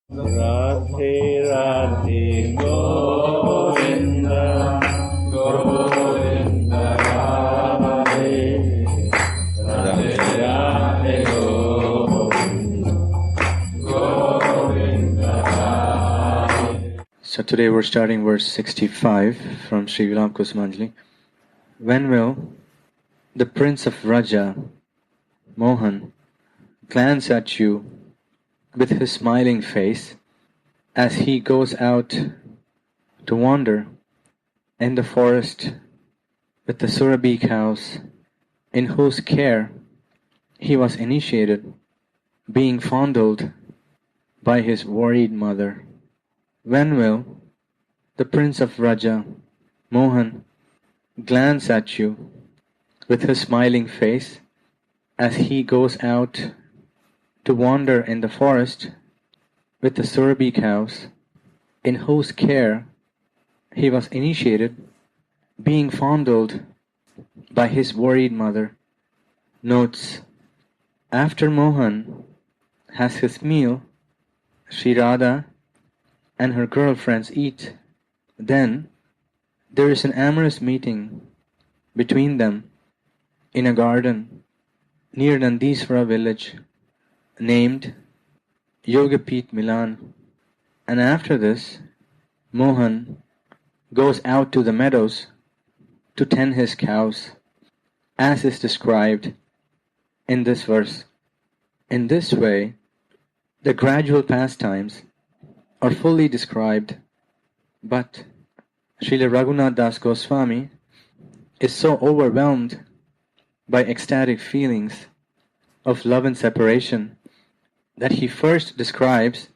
Radhe Radhe Govinda Govinda Radhe Radhe Radhe Govinda Govinda Radhe. So today we're starting verse 65 from Sri Vilapa Kusumanjali. When will the Prince of Raja, Mohan, glance at you with his smiling face as he goes out to wander in the forest with the Surabhi cows in whose care he was initiated, being fondled by his worried mother? When will the Prince of Raja, Mohan, glance at you with his smiling face as he goes out to wander in the forest with the Surabhi cows in whose care he was initiated, being fondled by his worried mother? Notes: after Mohan has his meal, Sri Radha and her girlfriends eat. Then there is an amorous meeting between them in a garden near Nandiswara village named Yogapit Milan. And after this, Mohan goes out to the meadows to tend his cows, as is described in this verse. In this way, the gradual pastimes are fully described, but Srila Raghunath Das Goswami is so overwhelmed by ecstatic feelings of love and separation that he first describes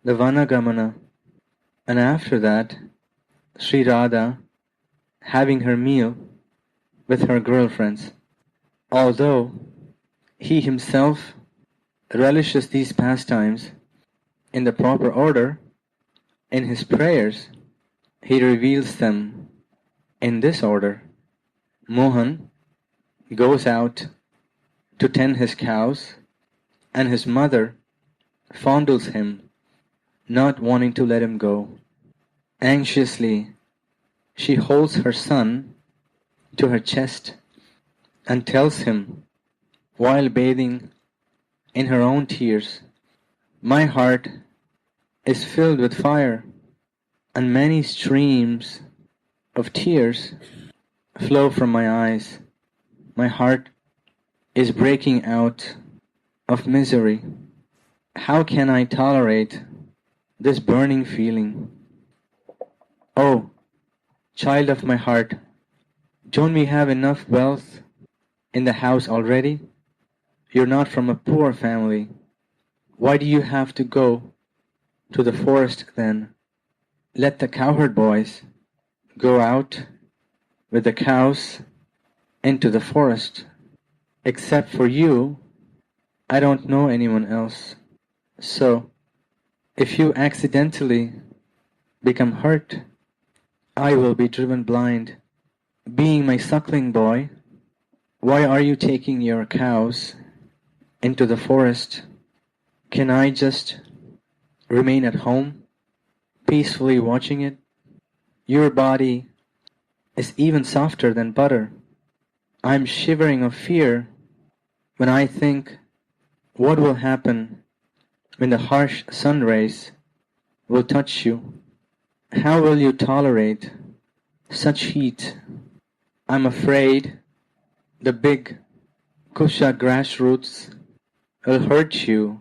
the Vanagamana, and after that Sri Radha having her meal with her girlfriends. Although he himself relishes these pastimes in the proper order, in his prayers he reveals them in this order. Mohan goes out to tend his cows, and his mother fondles him, not wanting to let him go. Anxiously, she holds her son to her chest and tells him, while bathing in her own tears, "My heart is filled with fire, and many streams of tears flow from my eyes. My heart is breaking out of misery. How can I tolerate this burning feeling? Oh, child of my heart, don't we have enough wealth in the house already? You're not from a poor family. Why do you have to go to the forest then? Let the cowherd boys go out with the cows into the forest. Except for you, I don't know anyone else. So, if you accidentally become hurt, I will be driven blind. Being my suckling boy, why are you taking your cows into the forest? Can I just remain at home, peacefully watching it? Your body is even softer than butter. I'm shivering of fear when I think what will happen when the harsh sun rays will touch you. How will you tolerate such heat? I'm afraid the big kusha grass roots will hurt you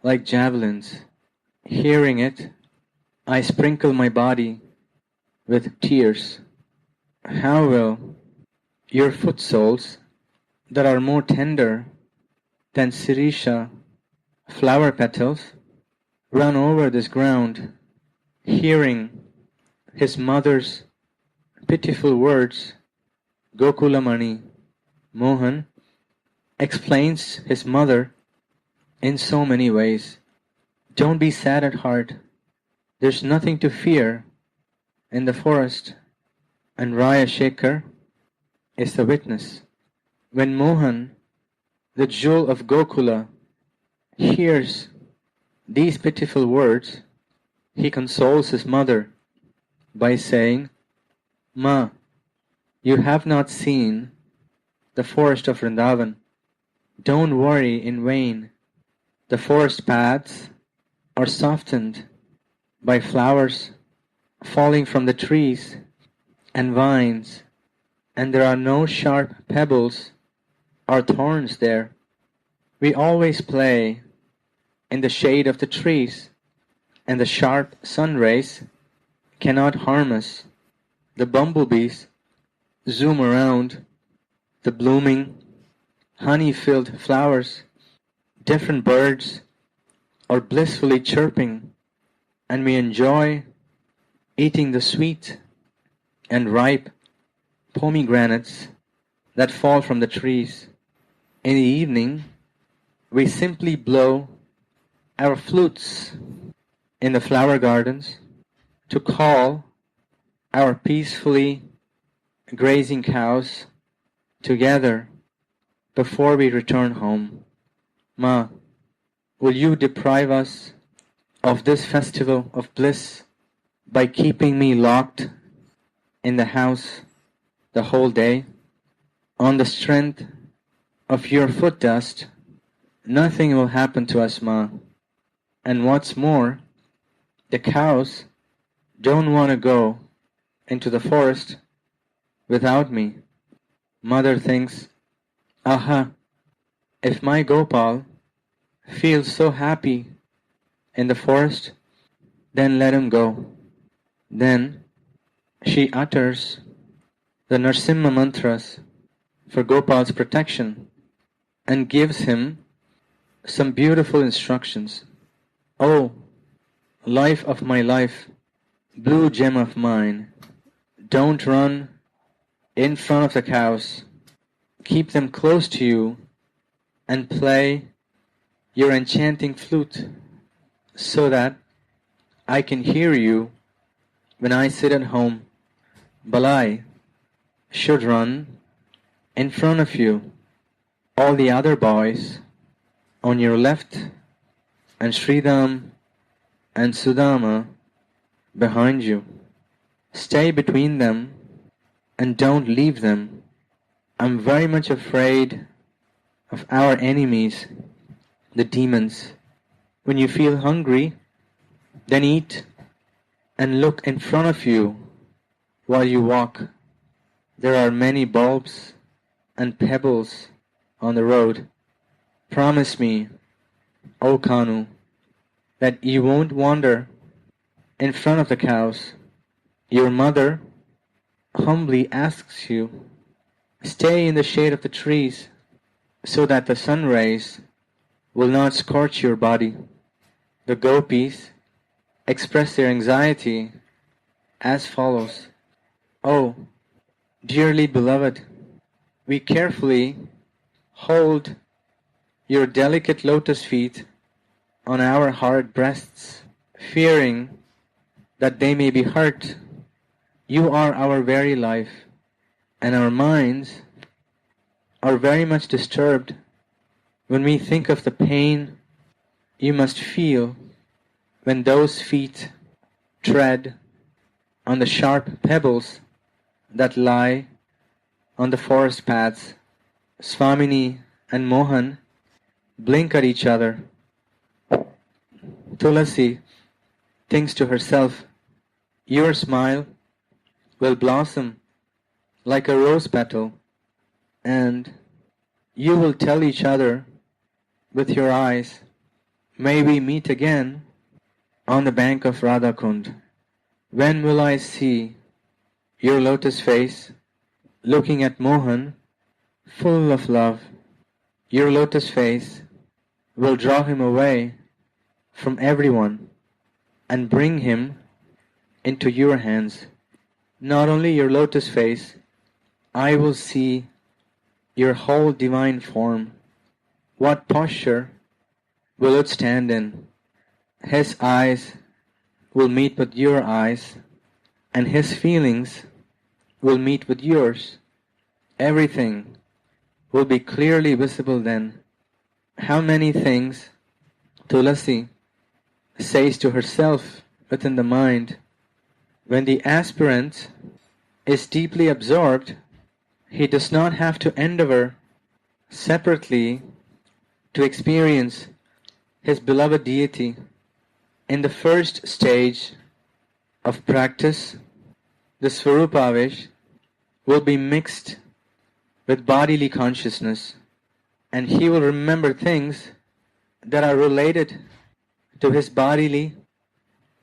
like javelins. Hearing it, I sprinkle my body with tears. How will your foot soles that are more tender than sirisha flower petals run over this ground? Hearing his mother's pitiful words, Gokulamani, Mohan explains his mother in so many ways. Don't be sad at heart. There's nothing to fear in the forest. And Raya Shekhar is the witness. When Mohan, the jewel of Gokula, hears these pitiful words, he consoles his mother by saying, Ma, you have not seen the forest of Vrindavan. Don't worry in vain. The forest paths are softened by flowers falling from the trees and vines, and there are no sharp pebbles or thorns there. We always play in the shade of the trees, and the sharp sun rays cannot harm us. The bumblebees zoom around the blooming, honey-filled flowers. Different birds are blissfully chirping, and we enjoy eating the sweet and ripe pomegranates that fall from the trees. In the evening, we simply blow our flutes in the flower gardens to call our peacefully grazing cows together before we return home. Ma, will you deprive us of this festival of bliss by keeping me locked in the house the whole day? On the strength of your foot dust, nothing will happen to us, Ma. And what's more, the cows don't want to go into the forest without me. Mother thinks, aha, if my Gopal feels so happy in the forest, then let him go. Then she utters the Narsimha mantras for Gopal's protection and gives him some beautiful instructions. Oh, life of my life, blue gem of mine, don't run in front of the cows. Keep them close to you and play your enchanting flute so that I can hear you when I sit at home. Balai should run in front of you, all the other boys on your left, and Sridham and Sudama behind you. Stay between them and don't leave them. I'm very much afraid of our enemies, the demons. When you feel hungry, then eat and look in front of you while you walk. There are many bulbs and pebbles on the road. Promise me, O Kanu, that you won't wander in front of the cows. Your mother humbly asks you, stay in the shade of the trees so that the sun rays will not scorch your body. The gopis express their anxiety as follows. Oh, dearly beloved, we carefully hold your delicate lotus feet on our hard breasts, fearing that they may be hurt. You are our very life, and our minds are very much disturbed when we think of the pain you must feel when those feet tread on the sharp pebbles that lie on the forest paths. Swamini and Mohan blink at each other. Tulasi thinks to herself, your smile will blossom like a rose petal, and you will tell each other with your eyes, may we meet again on the bank of Radhakund. When will I see your lotus face looking at Mohan full of love? Your lotus face will draw him away from everyone and bring him into your hands. Not only your lotus face, I will see your whole divine form. What posture will it stand in? His eyes will meet with your eyes, and his feelings will meet with yours. Everything will be clearly visible then. How many things, Tulasi, says to herself within the mind, when the aspirant is deeply absorbed, he does not have to endeavor separately to experience his beloved deity. In the first stage of practice, the Svarupavesh will be mixed with bodily consciousness, and he will remember things that are related to his bodily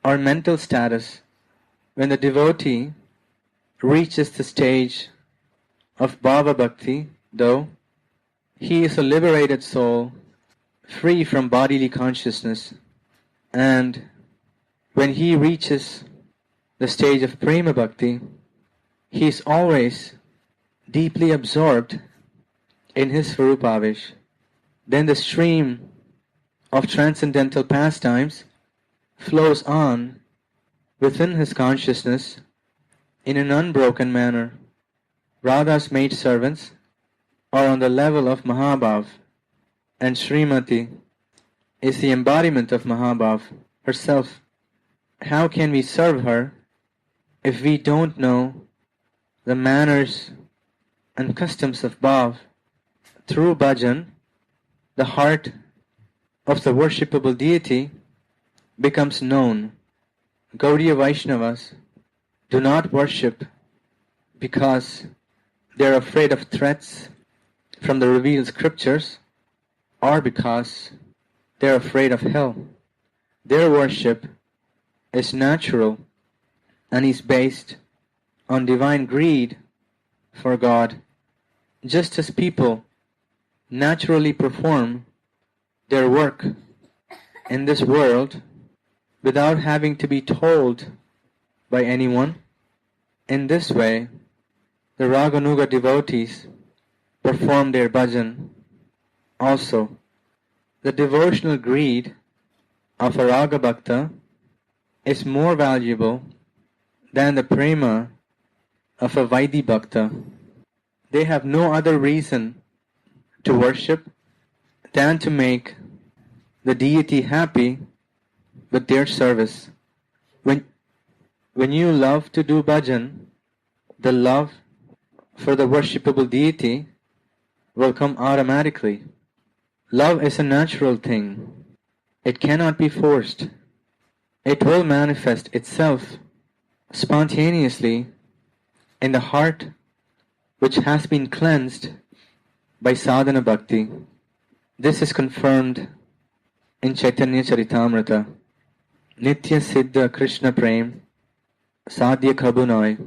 or mental status. When the devotee reaches the stage of Bhava Bhakti, though, he is a liberated soul, free from bodily consciousness, and when he reaches the stage of Prema Bhakti, he is always deeply absorbed in his Svarupavesh. Then the stream of transcendental pastimes flows on within his consciousness in an unbroken manner. Radha's maidservants are on the level of Mahabhav, and Srimati is the embodiment of Mahabhav herself. How can we serve her if we don't know the manners and customs of Bhav? Through bhajan, the heart of the worshipable deity becomes known. Gaudiya Vaishnavas do not worship because they are afraid of threats from the revealed scriptures or because they are afraid of hell. Their worship is natural and is based on divine greed for God, just as people naturally perform their work in this world without having to be told by anyone. In this way, the Raganuga devotees perform their bhajan. Also, the devotional greed of a Raga Bhakta is more valuable than the prema of a Vaidhi Bhakta. They have no other reason to worship than to make the deity happy with their service. When you love to do bhajan, the love for the worshipable deity will come automatically. Love is a natural thing. It cannot be forced. It will manifest itself spontaneously in the heart which has been cleansed by sadhana bhakti. This is confirmed in Chaitanya Charitamrita. Nitya Siddha Krishna Prem Sadhya Kabunoi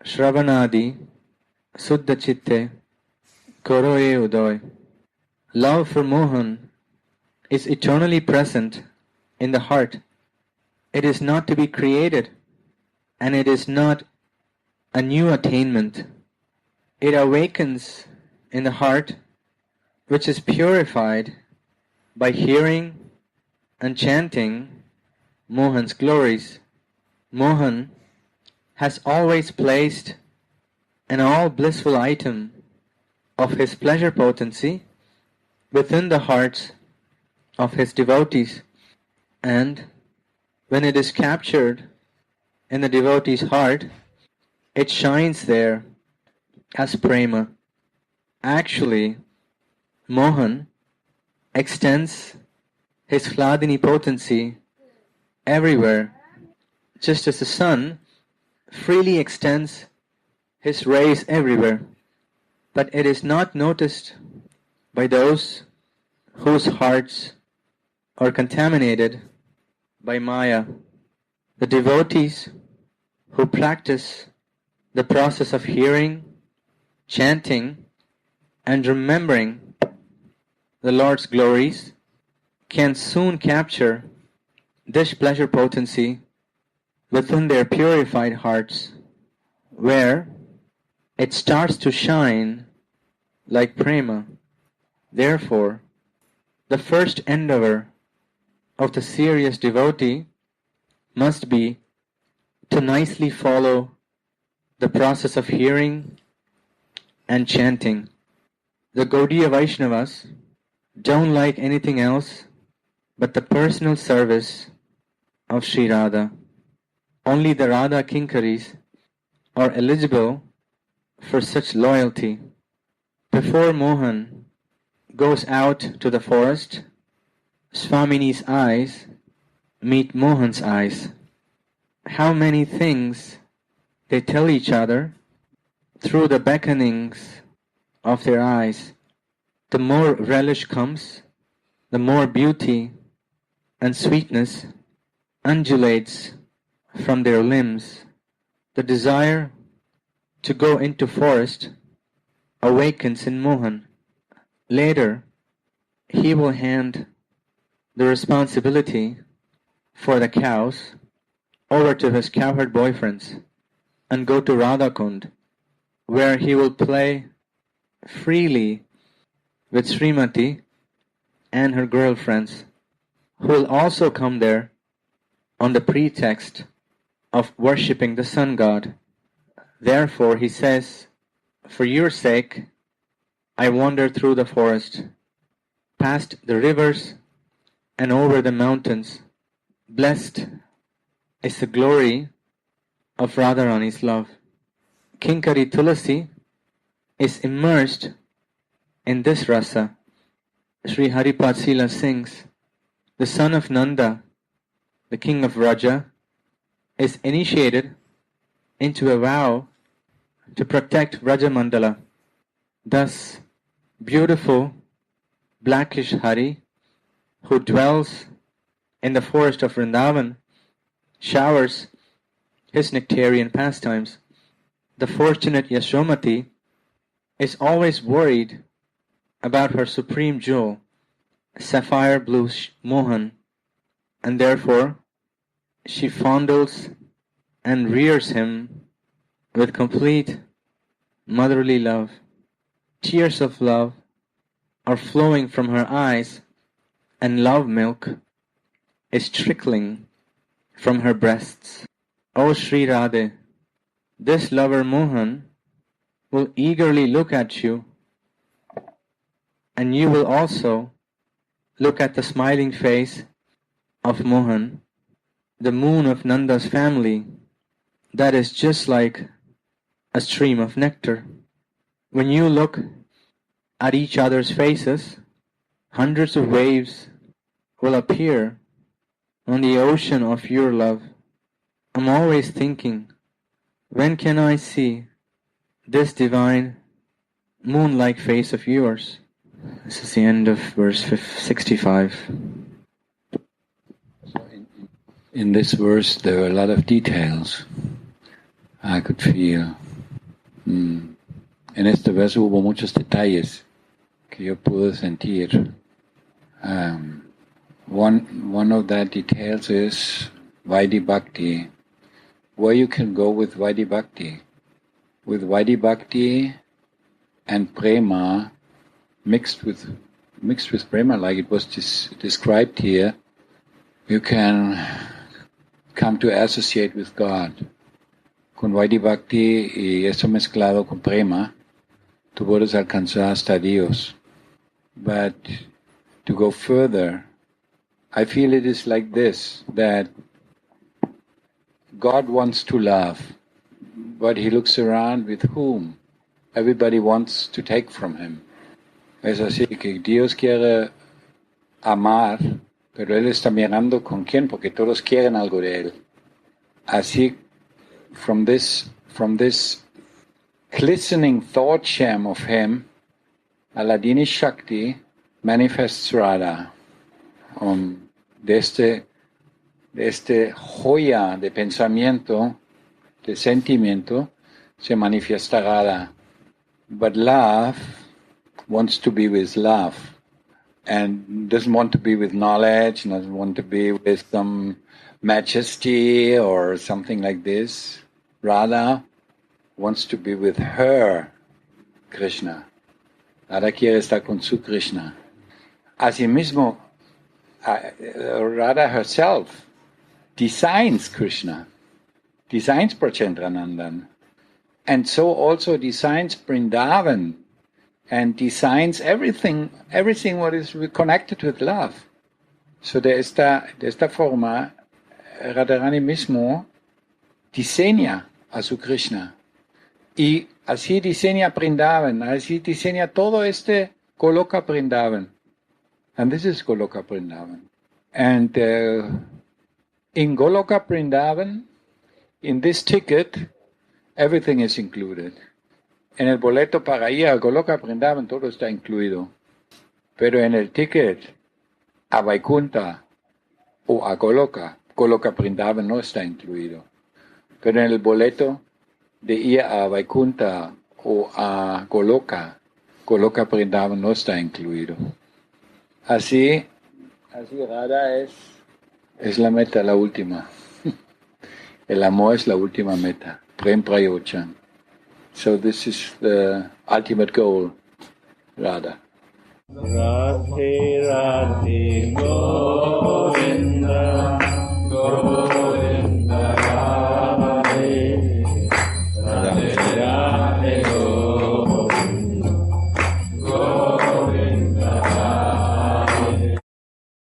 Shravanadi Suddha Chitte Koroye Udoy. Love for Mohan is eternally present in the heart. It is not to be created, and it is not a new attainment. It awakens in the heart, which is purified by hearing and chanting Mohan's glories. Mohan has always placed an all blissful item of his pleasure potency within the hearts of his devotees, and when it is captured in the devotee's heart, it shines there as prema. Actually, Mohan extends his Hladini potency everywhere, just as the sun freely extends his rays everywhere. But it is not noticed by those whose hearts are contaminated by Maya. The devotees who practice the process of hearing, chanting, and remembering the Lord's glories can soon capture this pleasure potency within their purified hearts, where it starts to shine like prema. Therefore, the first endeavor of the serious devotee must be to nicely follow the process of hearing and chanting. The Gaudiya Vaishnavas don't like anything else but the personal service of Sri Radha. Only the Radha Kinkaris are eligible for such loyalty. Before Mohan goes out to the forest, Swamini's eyes meet Mohan's eyes. How many things they tell each other through the beckonings of their eyes. The more relish comes, the more beauty and sweetness undulates from their limbs. The desire to go into forest awakens in Mohan. Later, he will hand the responsibility for the cows over to his cowherd boyfriends and go to Radhakund, where he will play freely with Srimati and her girlfriends, who will also come there on the pretext of worshipping the sun god. Therefore, he says, for your sake, I wander through the forest, past the rivers and over the mountains. Blessed is the glory of Radharani's love. Kinkari Tulasi is immersed in this rasa. Sri Haripatsila sings, the son of Nanda, the king of Raja, is initiated into a vow to protect Rajamandala. Thus, beautiful blackish Hari, who dwells in the forest of Vrindavan, showers his nectarian pastimes. The fortunate Yashomati is always worried about her supreme jewel, sapphire blue Mohan, and therefore she fondles and rears him with complete motherly love. Tears of love are flowing from her eyes, and love milk is trickling from her breasts. O Sri Radhe, this lover Mohan will eagerly look at you, and you will also look at the smiling face of Mohan, the moon of Nanda's family, that is just like a stream of nectar. When you look at each other's faces, hundreds of waves will appear on the ocean of your love. I'm always thinking, when can I see this divine moon-like face of yours? This is the end of verse 65. In this verse, there are a lot of details I could feel. En este verso hubo muchos detalles que yo pude sentir. One of that details is Vaidhi Bhakti. Where you can go with Vaidhi Bhakti. With Vaidhi Bhakti and Prema mixed with Prema, like it was described here, you can come to associate with God. Con Vaidhi Bhakti y eso mezclado con Prema, tú puedes alcanzar hasta Dios. But to go further, I feel it is like this, that God wants to love, but He looks around with whom? Everybody wants to take from Him. Es así que Dios quiere amar, pero Él está mirando con quién, porque todos quieren algo de Él. Así, from this glistening thought gem of Him, Aladini Shakti manifests Radha. De este joya de pensamiento, de sentimiento, se manifiesta Radha. But love wants to be with love and doesn't want to be with knowledge, doesn't want to be with some majesty or something like this. Radha wants to be with her Krishna. Radha quiere estar con su Krishna. Asimismo, Radha herself designs Krishna, designs Prachandranandan, and so also designs Vrindavan, and designs everything what is connected with love. So de esta forma, Radharani mismo diseña a su Krishna. Y así diseña Vrindavan, así diseña todo este Goloka Vrindavan. And this is Goloka Vrindavan. And in Goloka Vrindavan, in this ticket, everything is included. En el boleto para ir a Goloka Vrindavan todo está incluido. Pero en el ticket a Vaikunta o a Goloka Vrindavan no está incluido. Pero en el boleto de ir a Vaikunta o a Goloka Vrindavan no está incluido. Así Radha es la meta, la última. El amor es la última meta. Prem Prayochan. So this is the ultimate goal, Radha. Radhe Radhe Govinda Govinda